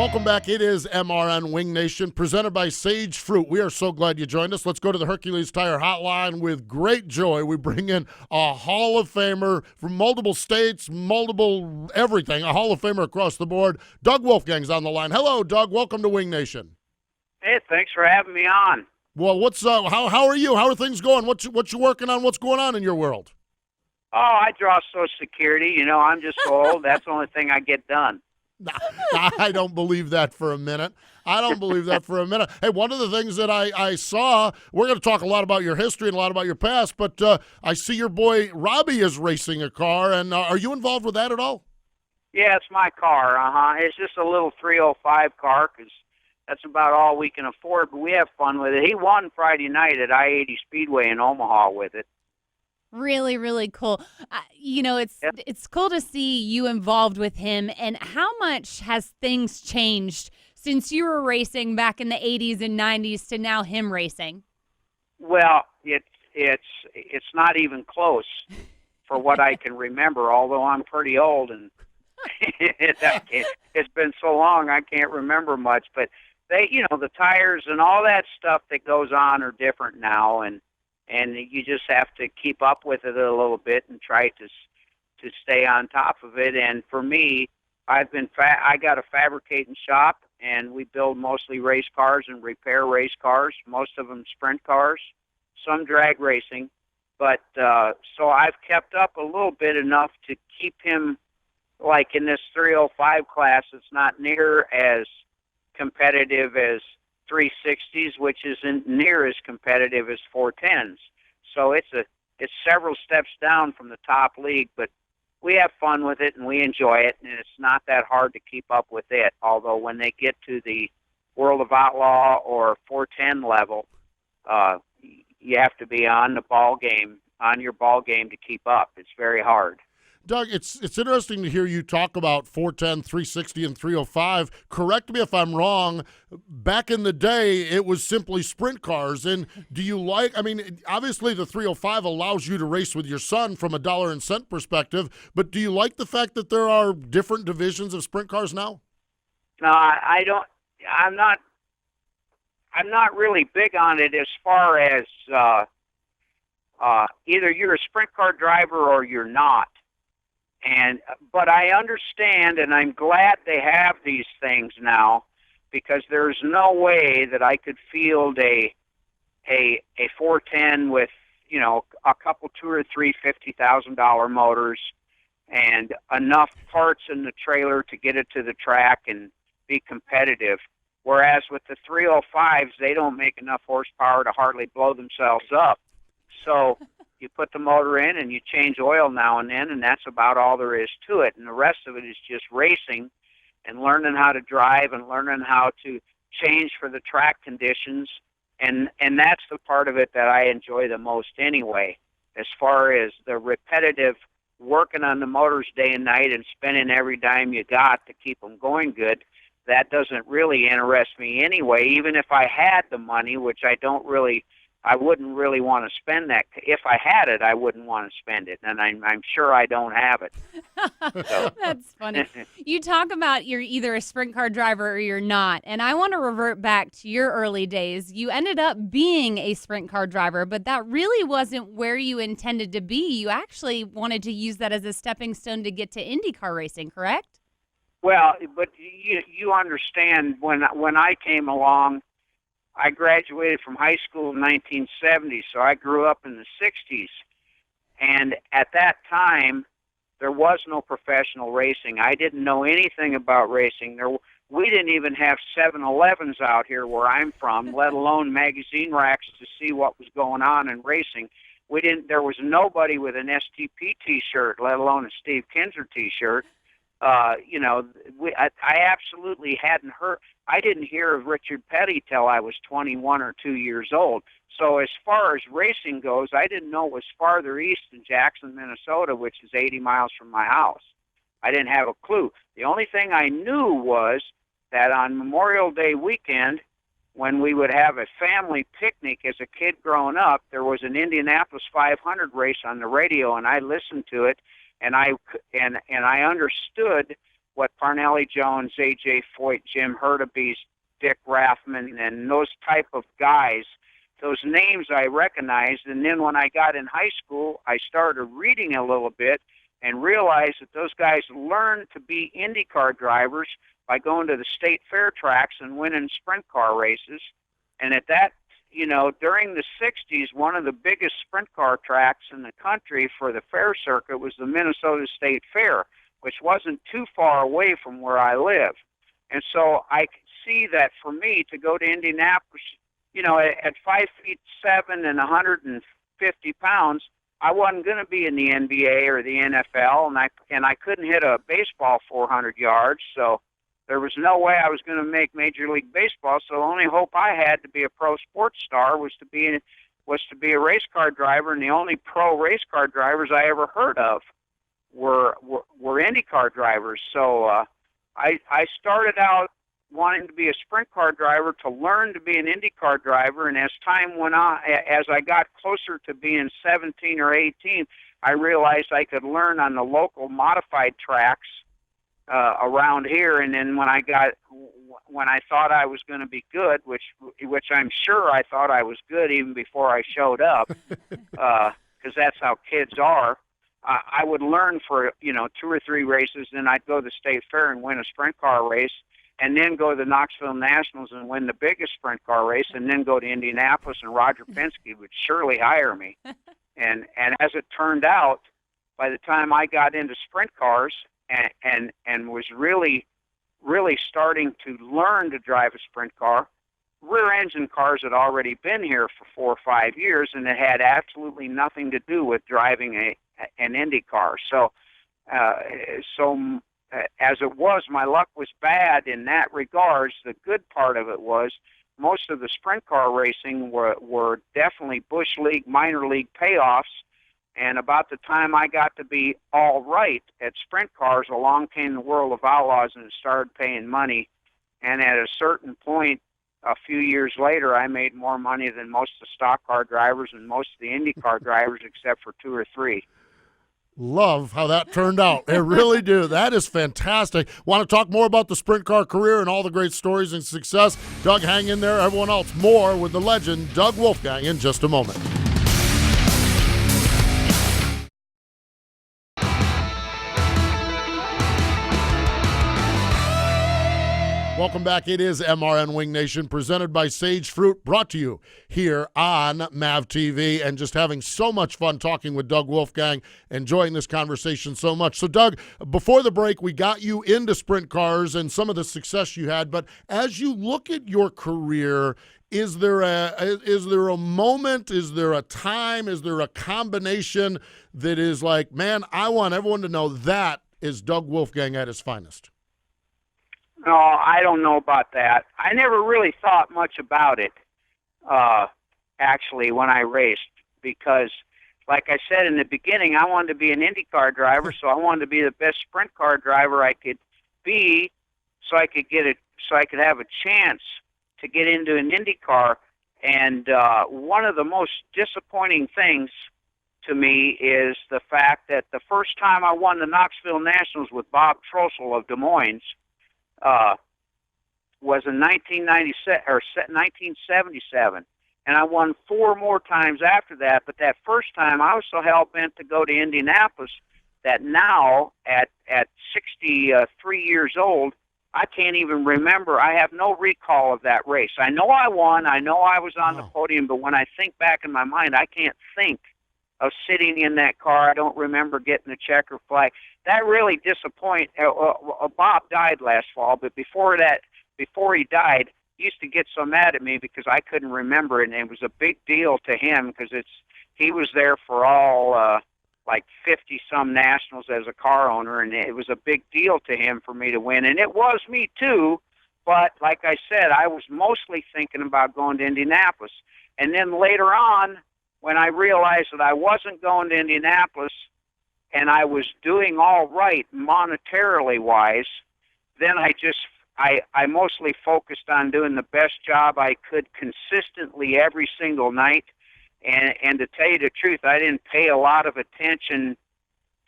Welcome back. It is MRN Wing Nation, presented by Sage Fruit. We are so glad you joined us. Let's go to the Hercules Tire Hotline with great joy. We bring in a Hall of Famer from multiple states, multiple everything, a Hall of Famer across the board. Doug Wolfgang's on the line. Hello, Doug. Welcome to Wing Nation. Hey, thanks for having me on. Well, what's how are you? How are things going? What you working on? What's going on in your world? Oh, I draw Social Security. You know, I'm just so old. That's the only thing I get done. I don't believe that for a minute. Hey, one of the things that I saw, we're going to talk a lot about your history and a lot about your past, but I see your boy Robbie is racing a car, and are you involved with that at all? Yeah, it's my car. It's just a little 305 car because that's about all we can afford, but we have fun with it. He won Friday night at I-80 Speedway in Omaha with it. Really, really cool. It's cool to see you involved with him. And how much has things changed since you were racing back in the 80s and 90s to now him racing? Well, it's not even close for what I can remember, although I'm pretty old and it's been so long I can't remember much. But the tires and all that stuff that goes on are different now, and you just have to keep up with it a little bit and try to stay on top of it. And for me, I got a fabricating shop, and we build mostly race cars and repair race cars, most of them sprint cars, some drag racing. But so I've kept up a little bit enough to keep him, like in this 305 class, it's not near as competitive as 360s, which isn't near as competitive as 410s. So it's several steps down from the top league, but we have fun with it and we enjoy it, and it's not that hard to keep up with it. Although when they get to the World of Outlaw or 410 level, you have to be on your ball game to keep up. It's very hard. Doug, it's interesting to hear you talk about 410, 360, and 305. Correct me if I'm wrong. Back in the day, it was simply sprint cars. And do you obviously the 305 allows you to race with your son from a dollar and cent perspective, but do you like the fact that there are different divisions of sprint cars now? No, I don't. I'm not really big on it as far as either you're a sprint car driver or you're not. But I understand, and I'm glad they have these things now, because there's no way that I could field a 410 with a couple $2,000 or $3,000, $50,000 motors and enough parts in the trailer to get it to the track and be competitive. Whereas with the 305s, they don't make enough horsepower to hardly blow themselves up. So you put the motor in and you change oil now and then, and that's about all there is to it. And the rest of it is just racing and learning how to drive and learning how to change for the track conditions. And that's the part of it that I enjoy the most anyway, as far as the repetitive working on the motors day and night and spending every dime you got to keep them going good. That doesn't really interest me anyway, even if I had the money, which I wouldn't really want to spend that. If I had it, I wouldn't want to spend it, and I'm sure I don't have it. So. That's funny. You talk about you're either a sprint car driver or you're not, and I want to revert back to your early days. You ended up being a sprint car driver, but that really wasn't where you intended to be. You actually wanted to use that as a stepping stone to get to IndyCar racing, correct? Well, but you understand, when I came along, I graduated from high school in 1970, so I grew up in the 60s. And at that time, there was no professional racing. I didn't know anything about racing. We didn't even have 7-Elevens out here where I'm from, let alone magazine racks to see what was going on in racing. There was nobody with an STP T-shirt, let alone a Steve Kinser T-shirt. I absolutely hadn't heard. I didn't hear of Richard Petty till I was 21 or 2 years old. So as far as racing goes, I didn't know it was farther east than Jackson, Minnesota, which is 80 miles from my house. I didn't have a clue. The only thing I knew was that on Memorial Day weekend, when we would have a family picnic as a kid growing up, there was an Indianapolis 500 race on the radio, and I listened to it, and I understood what Parnelli Jones, A.J. Foyt, Jim Hurtubise, Dick Rathman, and those type of guys. Those names I recognized, and then when I got in high school, I started reading a little bit and realized that those guys learned to be IndyCar drivers by going to the state fair tracks and winning sprint car races. And at that, during the 60s, one of the biggest sprint car tracks in the country for the fair circuit was the Minnesota State Fair, which wasn't too far away from where I live. And so I could see that for me to go to Indianapolis, at 5'7" and 150 pounds, I wasn't going to be in the NBA or the NFL, and I couldn't hit a baseball 400 yards, so there was no way I was going to make Major League Baseball. So the only hope I had to be a pro sports star was to be a race car driver, and the only pro race car drivers I ever heard of were IndyCar drivers. So I started out wanting to be a sprint car driver to learn to be an IndyCar driver, and as time went on, as I got closer to being 17 or 18, I realized I could learn on the local modified tracks around here. And then when I thought I was going to be good, which I'm sure I thought I was good even before I showed up, because that's how kids are. I would learn for 2 or 3 races, then I'd go to the state fair and win a sprint car race, and then go to the Knoxville Nationals and win the biggest sprint car race, and then go to Indianapolis, and Roger Penske would surely hire me. And as it turned out, by the time I got into sprint cars and was really, really starting to learn to drive a sprint car, rear-engine cars had already been here for 4 or 5 years, and it had absolutely nothing to do with driving an Indy car. So as it was, my luck was bad in that regards. The good part of it was most of the sprint car racing were definitely Busch League, minor league payoffs, and about the time I got to be all right at sprint cars, along came the World of Outlaws and it started paying money. And at a certain point, a few years later, I made more money than most of the stock car drivers and most of the Indy car drivers, except for 2 or 3. Love how that turned out. I really do. That is fantastic. Want to talk more about the sprint car career and all the great stories and success? Doug, hang in there. Everyone else, more with the legend, Doug Wolfgang, in just a moment. Welcome back. It is MRN Wing Nation, presented by Sage Fruit, brought to you here on MAV TV, and just having so much fun talking with Doug Wolfgang, enjoying this conversation so much. So, Doug, before the break, we got you into sprint cars and some of the success you had, but as you look at your career, is there a moment, is there a time, is there a combination that is like, man, I want everyone to know that is Doug Wolfgang at his finest? No, I don't know about that. I never really thought much about it, actually, when I raced, because, like I said in the beginning, I wanted to be an IndyCar driver, so I wanted to be the best sprint car driver I could be, so I could have a chance to get into an IndyCar. And one of the most disappointing things to me is the fact that the first time I won the Knoxville Nationals with Bob Trossel of Des Moines was in 1977, and I won 4 more times after that. But that first time, I was so hell bent to go to Indianapolis that now, at 63 years old, I can't even remember. I have no recall of that race. I know I won. I know I was on the podium, but when I think back in my mind, I can't think of sitting in that car. I don't remember getting the checker flag. That really disappointed. Bob died last fall, but before he died, he used to get so mad at me because I couldn't remember it, and it was a big deal to him because he was there for all like 50-some nationals as a car owner, and it was a big deal to him for me to win, and it was me too. But like I said, I was mostly thinking about going to Indianapolis, and then later on, when I realized that I wasn't going to Indianapolis and I was doing all right monetarily wise, then I mostly focused on doing the best job I could consistently every single night. And to tell you the truth, I didn't pay a lot of attention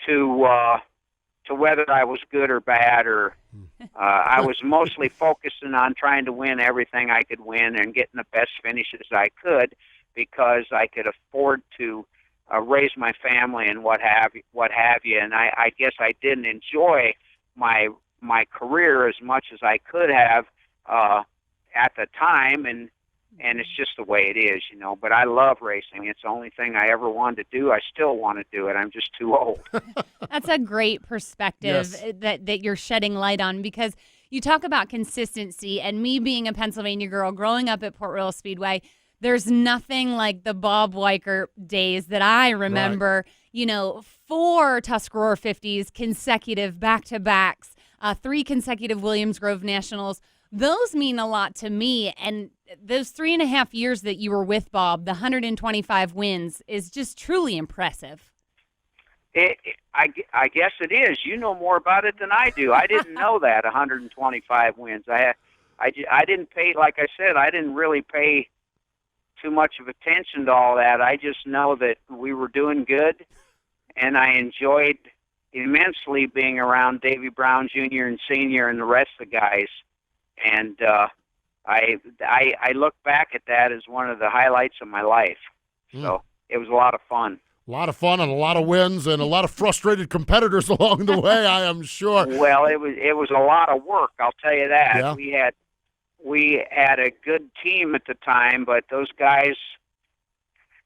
to whether I was good or bad or I was mostly focusing on trying to win everything I could win and getting the best finishes I could, because I could afford to raise my family and what have you. And I guess I didn't enjoy my career as much as I could have at the time, and it's just the way it is, you know. But I love racing. It's the only thing I ever wanted to do. I still want to do it. I'm just too old. That's a great perspective Yes. that you're shedding light on, because you talk about consistency, and me being a Pennsylvania girl growing up at Port Royal Speedway, there's nothing like the Bob Weichert days that I remember. You know, 4 Tuscarora 50s consecutive back-to-backs, 3 consecutive Williams Grove Nationals. Those mean a lot to me, and those 3.5 years that you were with Bob, the 125 wins, is just truly impressive. I guess it is. You know more about it than I do. I didn't know that 125 wins. I didn't pay, like I said, I didn't really pay too much of attention to all that. I just know that we were doing good, and I enjoyed immensely being around Davy Brown Jr. and Sr. and the rest of the guys. And I look back at that as one of the highlights of my life. So it was a lot of fun. A lot of fun and a lot of wins and a lot of frustrated competitors along the way, I am sure. Well, it was a lot of work, I'll tell you that. Yeah. We had a good team at the time, but those guys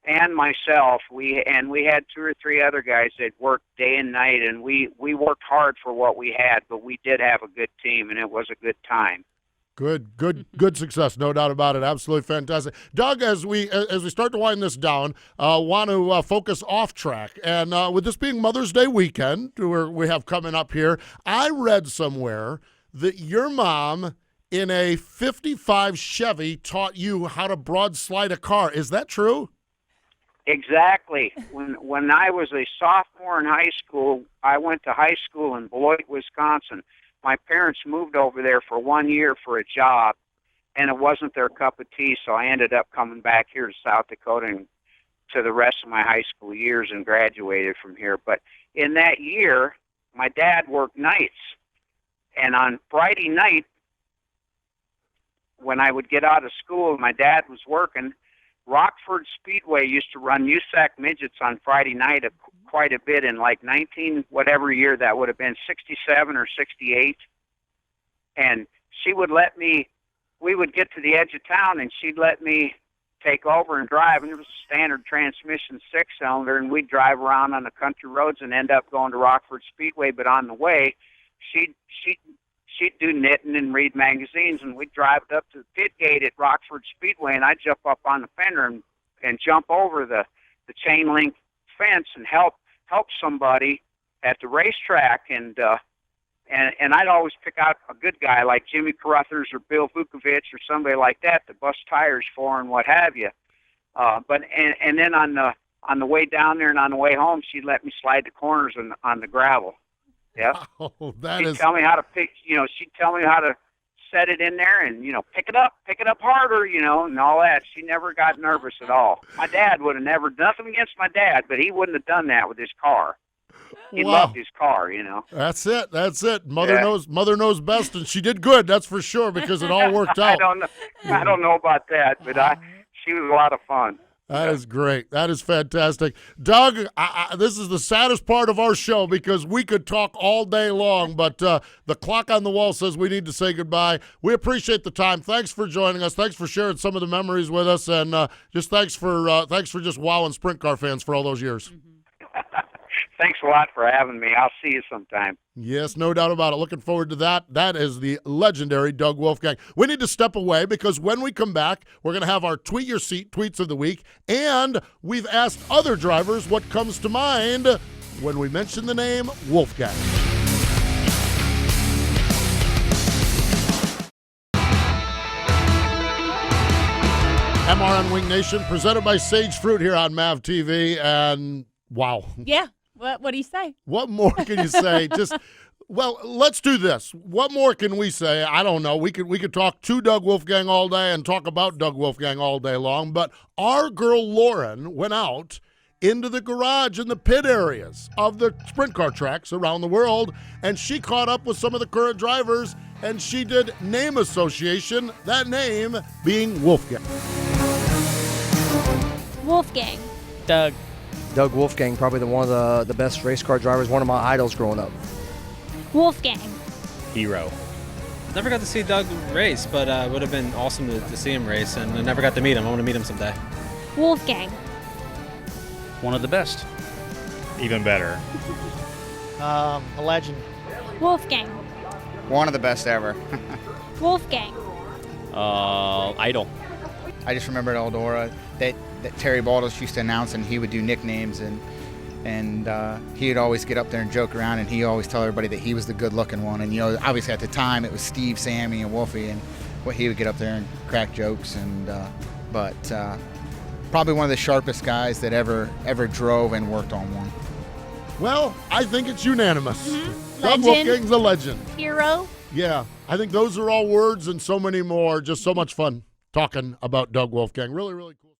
and myself, we had 2 or 3 other guys that worked day and night, and we worked hard for what we had, but we did have a good team, and it was a good time. Good success, no doubt about it. Absolutely fantastic. Doug, as we start to wind this down, want to focus off track. And with this being Mother's Day weekend, we have coming up here, I read somewhere that your mom in a 55 Chevy taught you how to broad slide a car. Is that true? Exactly. When I was a sophomore in high school, I went to high school in Beloit, Wisconsin. My parents moved over there for 1 year for a job, and it wasn't their cup of tea, so I ended up coming back here to South Dakota and to the rest of my high school years and graduated from here. But in that year, my dad worked nights, and on Friday night, when I would get out of school, my dad was working. Rockford Speedway used to run USAC midgets on Friday night quite a bit in like 19 whatever year that would have been, 67 or 68. And she would let me, we would get to the edge of town and she'd let me take over and drive. And it was a standard transmission 6-cylinder, and we'd drive around on the country roads and end up going to Rockford Speedway. But on the way, she'd do knitting and read magazines, and we'd drive up to the pit gate at Rockford Speedway, and I'd jump up on the fender and jump over the chain link fence and help somebody at the racetrack, and I'd always pick out a good guy like Jimmy Carruthers or Bill Vukovich or somebody like that to bust tires for and what have you. But then on the way down there and on the way home, she'd let me slide the corners on the gravel. Yeah. Oh, she'd tell me how to pick, she'd tell me how to set it in there and, pick it up harder, and all that. She never got nervous at all. My dad would have never, nothing against my dad, but he wouldn't have done that with his car. He loved his car, That's it. Mother knows best, and she did good, that's for sure, because it all worked out. I don't know about that, but she was a lot of fun. That is great. That is fantastic. Doug, this is the saddest part of our show because we could talk all day long, but the clock on the wall says we need to say goodbye. We appreciate the time. Thanks for joining us. Thanks for sharing some of the memories with us, and just thanks for just wowing sprint car fans for all those years. Thanks a lot for having me. I'll see you sometime. Yes, no doubt about it. Looking forward to that. That is the legendary Doug Wolfgang. We need to step away because when we come back, we're going to have our Tweet Your Seat tweets of the week, and we've asked other drivers what comes to mind when we mention the name Wolfgang. MRN Wing Nation, presented by Sage Fruit here on MAV TV, and wow. Yeah. What do you say? What more can you say? Well, let's do this. What more can we say? I don't know. We could talk to Doug Wolfgang all day and talk about Doug Wolfgang all day long, but our girl Lauren went out into the garage and the pit areas of the sprint car tracks around the world, and she caught up with some of the current drivers, and she did name association, that name being Wolfgang. Wolfgang. Doug. Doug Wolfgang, probably one of the best race car drivers, one of my idols growing up. Wolfgang. Hero. Never got to see Doug race, but it would have been awesome to see him race, and I never got to meet him. I want to meet him someday. Wolfgang. One of the best. Even better. A legend. Wolfgang. One of the best ever. Wolfgang. Idol. I just remember at Eldora that Terry Baldos used to announce, and he would do nicknames, and he would always get up there and joke around, and he always tell everybody that he was the good-looking one. And obviously at the time it was Steve, Sammy, and Wolfie, and he would get up there and crack jokes. And but probably one of the sharpest guys that ever drove and worked on one. Well, I think it's unanimous. Doug Legend. Wolfgang's a legend. Hero. Yeah, I think those are all words and so many more. Just so much fun talking about Doug Wolfgang. Really, really cool.